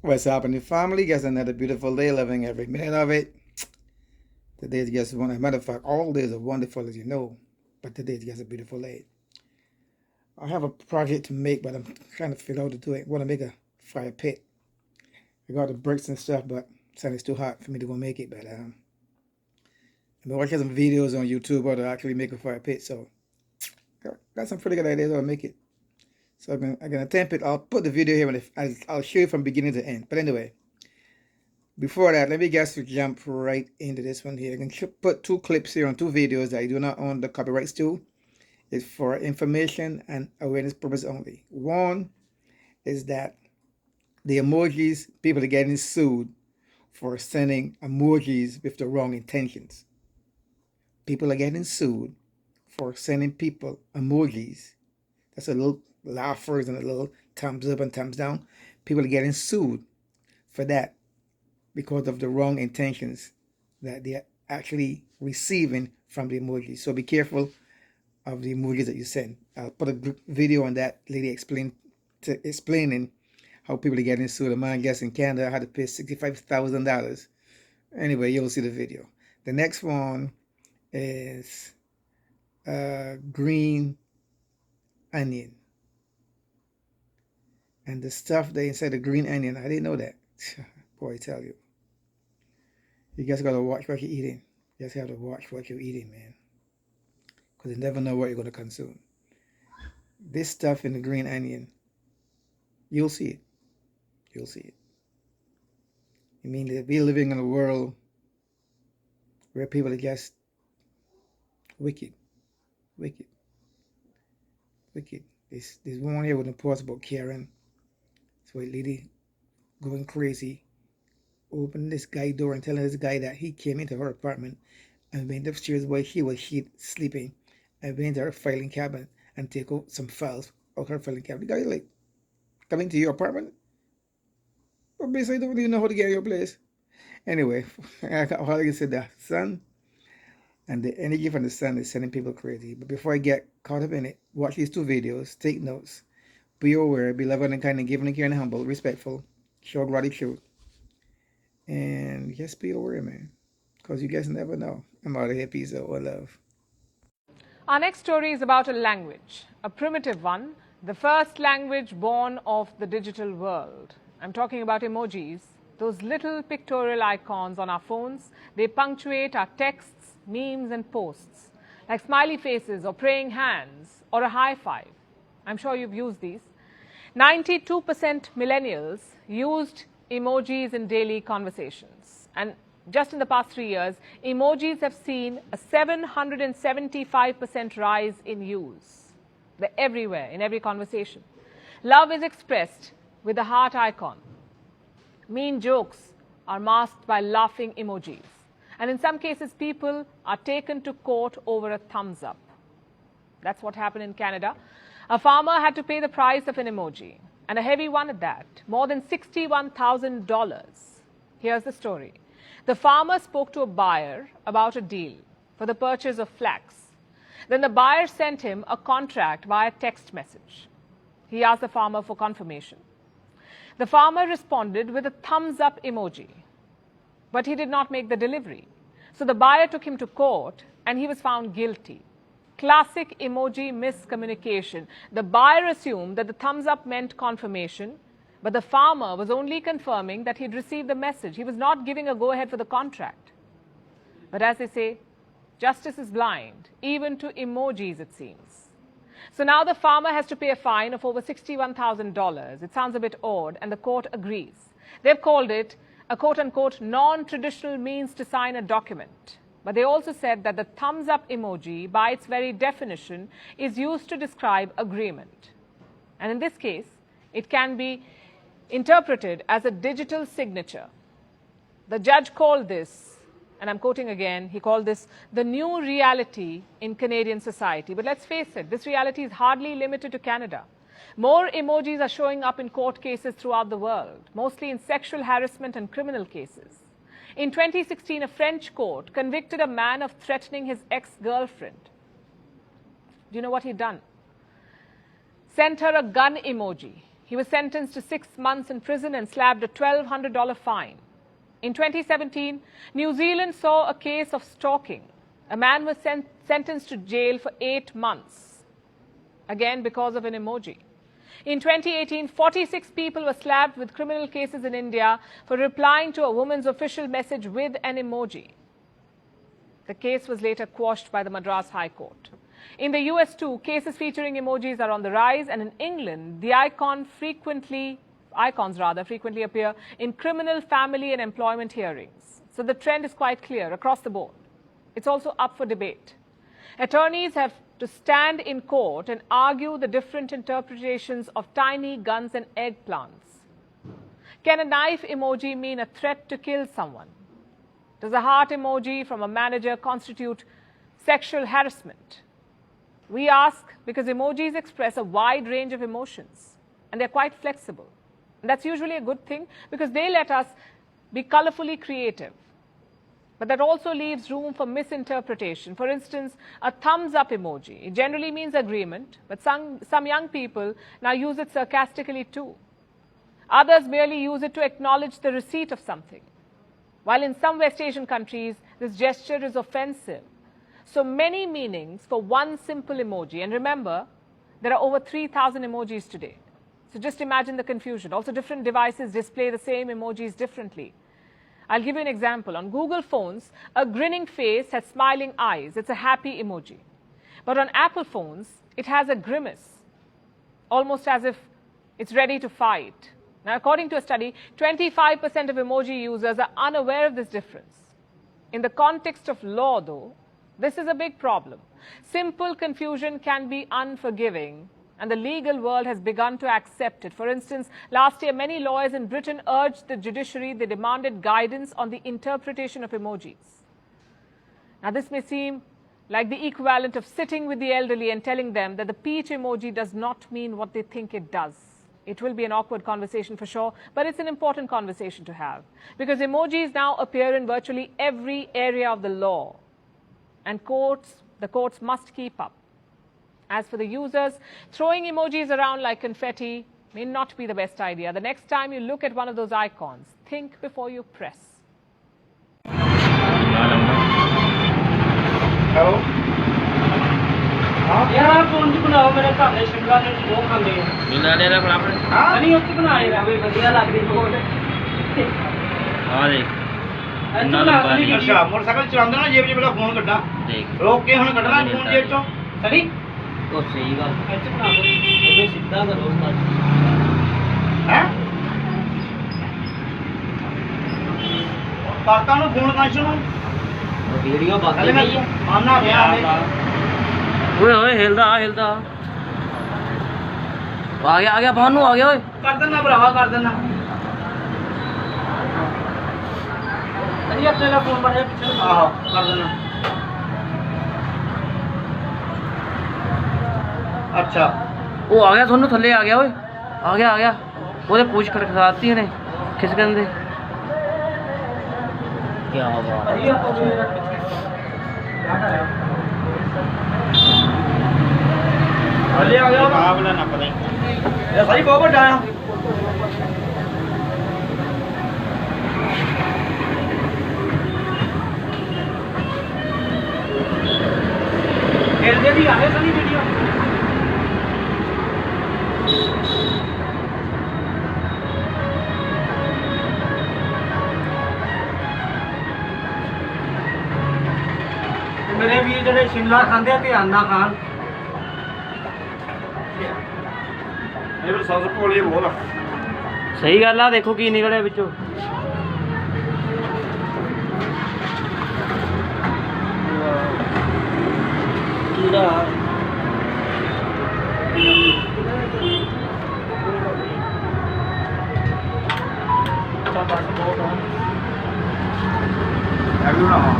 What's happening, family? Guess another beautiful day, loving every minute of it. Today's just one. As a matter of fact, all days are wonderful, as you know, but today's just a beautiful day. I have a project to make, but I'm trying to figure out how to do it. I want to make a fire pit. I got the bricks and stuff, but it's too hot for me to go make it. But I've been watching some videos on YouTube how to actually make a fire pit, so got some pretty good ideas how to make it. So I'm gonna attempt it. I'll put the video here, and I'll show you from beginning to end. But anyway. Before that, let me just jump right into this one here. I can put two clips here on two videos that I do not own the copyrights to. It's for information and awareness purpose only. One is that the emojis, people are getting sued for sending emojis with the wrong intentions. People are getting sued for sending people emojis. That's a little laughers and a little thumbs up and thumbs down. People are getting sued for that, because of the wrong intentions that they're actually receiving from the emojis. So be careful of the emojis that you send. I'll put a video on that lady explaining how people are getting sued. A man, I guess, in Canada had to pay $65,000. Anyway, you'll see the video. The next one is green onion. And the stuff they inside the green onion, I didn't know that. Boy, I tell you. You just gotta watch what you're eating. You just have to watch what you're eating, man. Because you never know what you're gonna consume. This stuff in the green onion, you'll see it. You'll see it. I mean, we're living in a world where people are just wicked. Wicked. Wicked. This woman here with a post about Karen. This white lady going crazy, opening this guy door and telling this guy that he came into her apartment and went upstairs while she was sleeping and went into her filing cabinet and take out some files out her filing cabinet. The guy like, coming to your apartment? But basically, I don't even know how to get your place. Anyway, all I can say, the sun and the energy from the sun is sending people crazy. But before I get caught up in it, watch these two videos, take notes, be aware, be loving and kind and giving and caring and humble, respectful, show gratitude. And just be aware, man, because you guys never know. I'm out of here. Peace out. One love. Our next story is about a language, a primitive one, the first language born of the digital world. I'm talking about emojis, those little pictorial icons on our phones. They punctuate our texts, memes and posts, like smiley faces or praying hands or a high five. I'm sure you've used these. 92% millennials used emojis in daily conversations. And just in the past 3 years, emojis have seen a 775% rise in use. They're everywhere, in every conversation. Love is expressed with the heart icon. Mean jokes are masked by laughing emojis. And in some cases, people are taken to court over a thumbs up. That's what happened in Canada. A farmer had to pay the price of an emoji, and a heavy one at that, more than $61,000. Here's the story. The farmer spoke to a buyer about a deal for the purchase of flax. Then the buyer sent him a contract via text message. He asked the farmer for confirmation. The farmer responded with a thumbs up emoji, but he did not make the delivery. So the buyer took him to court and he was found guilty. Classic emoji miscommunication. The buyer assumed that the thumbs up meant confirmation, but the farmer was only confirming that he'd received the message. He was not giving a go-ahead for the contract. But as they say, justice is blind, even to emojis, it seems. So now the farmer has to pay a fine of over $61,000. It sounds a bit odd, and the court agrees. They've called it a quote-unquote non-traditional means to sign a document. But they also said that the thumbs up emoji, by its very definition, is used to describe agreement. And in this case, it can be interpreted as a digital signature. The judge called this, and I'm quoting again, he called this the new reality in Canadian society. But let's face it, this reality is hardly limited to Canada. More emojis are showing up in court cases throughout the world, mostly in sexual harassment and criminal cases. In 2016, a French court convicted a man of threatening his ex-girlfriend. Do you know what he'd done? Sent her a gun emoji. He was sentenced to 6 months in prison and slapped a $1,200 fine. In 2017, New Zealand saw a case of stalking. A man was sentenced to jail for 8 months, again because of an emoji. In 2018, 46 people were slapped with criminal cases in India for replying to a woman's official message with an emoji. The case was later quashed by the Madras High Court. In the US too, cases featuring emojis are on the rise, and in England, the icons frequently appear in criminal, family and employment hearings. So the trend is quite clear across the board. It's also up for debate. Attorneys have to stand in court and argue the different interpretations of tiny guns and eggplants. Can a knife emoji mean a threat to kill someone? Does a heart emoji from a manager constitute sexual harassment? We ask because emojis express a wide range of emotions and they're quite flexible. And that's usually a good thing because they let us be colorfully creative. But that also leaves room for misinterpretation. For instance, a thumbs up emoji. It generally means agreement, but some young people now use it sarcastically too. Others merely use it to acknowledge the receipt of something. While in some West Asian countries, this gesture is offensive. So many meanings for one simple emoji. And remember, there are over 3,000 emojis today. So just imagine the confusion. Also, different devices display the same emojis differently. I'll give you an example. On Google phones, a grinning face has smiling eyes. It's a happy emoji. But on Apple phones, it has a grimace, almost as if it's ready to fight. Now, according to a study, 25% of emoji users are unaware of this difference. In the context of law, though, this is a big problem. Simple confusion can be unforgiving, and the legal world has begun to accept it. For instance, last year, many lawyers in Britain urged the judiciary, they demanded guidance on the interpretation of emojis. Now, this may seem like the equivalent of sitting with the elderly and telling them that the peach emoji does not mean what they think it does. It will be an awkward conversation for sure, but it's an important conversation to have because emojis now appear in virtually every area of the law, and the courts must keep up. As for the users, throwing emojis around like confetti may not be the best idea. The next time you look at one of those icons, think before you press. Hello? यार phone च बनाओ मेरे घर दे शिमला मिर्च बहुत खांदे हैं मिला ले ला फड़ा अपने हां नहीं उत्ते बनाए रवे बढ़िया लगदी बहुत हां देख इतना लंबा नहीं अच्छा मोटरसाइकिल चलाਉਂਦਾ ਨਾ ਜੇਬ 'ਚ ਪਹਿਲਾਂ ਫੋਨ ਕੱਢਾਂ देख ਰੋਕ ਕੇ ਹੁਣ ਕੱਢਣਾ ਫੋਨ ਜੇਬ 'ਚੋਂ सही ओ सही गल ਇੱਥੇ ਬਣਾ ਦੋ ਇਹ ਸਿੱਧਾ ਕਰੋ ਉਸਤਾਦ ਹੈ ਕਰਤਾ ਨੂੰ ਫੋਨ ਕਾਂਸ਼ ਨੂੰ वीडियो ਹਲੇ बाकी ਮੈਂ नहीं है ਆਨਾ ਗਿਆ ओए ओए हिलदा आ गया भानु आ गया ओए ਕਰ ਦੇਣਾ ਭਰਾਵਾ ਕਰ ਦੇਣਾ अरे अपने ला फोन बढ़िया पीछे ਆਹੋ ਕਰ ਦੇਣਾ अच्छा ओ आ गया सोनू थल्ले आ गया ओए आ गया ओदे पूछ खड़खड़ाती ने खिसकन दे क्या बात बढ़िया तो मेरा पीछे हले आ गया मुकाबला ना पता ही ये सही बहुत बड़ा है खेल दे भी आए सनी वीडियो मेरे भी जड़े शिमला खांदे ध्यान ना खान ਇਹ ਵੀ ਸੌਸ ਕੋਲੇ ਬਹੁਤ ਆ सही गल आ देखो की निकले विचों कीड़ा ਐ ਵੀ ਬਣਾਵਾ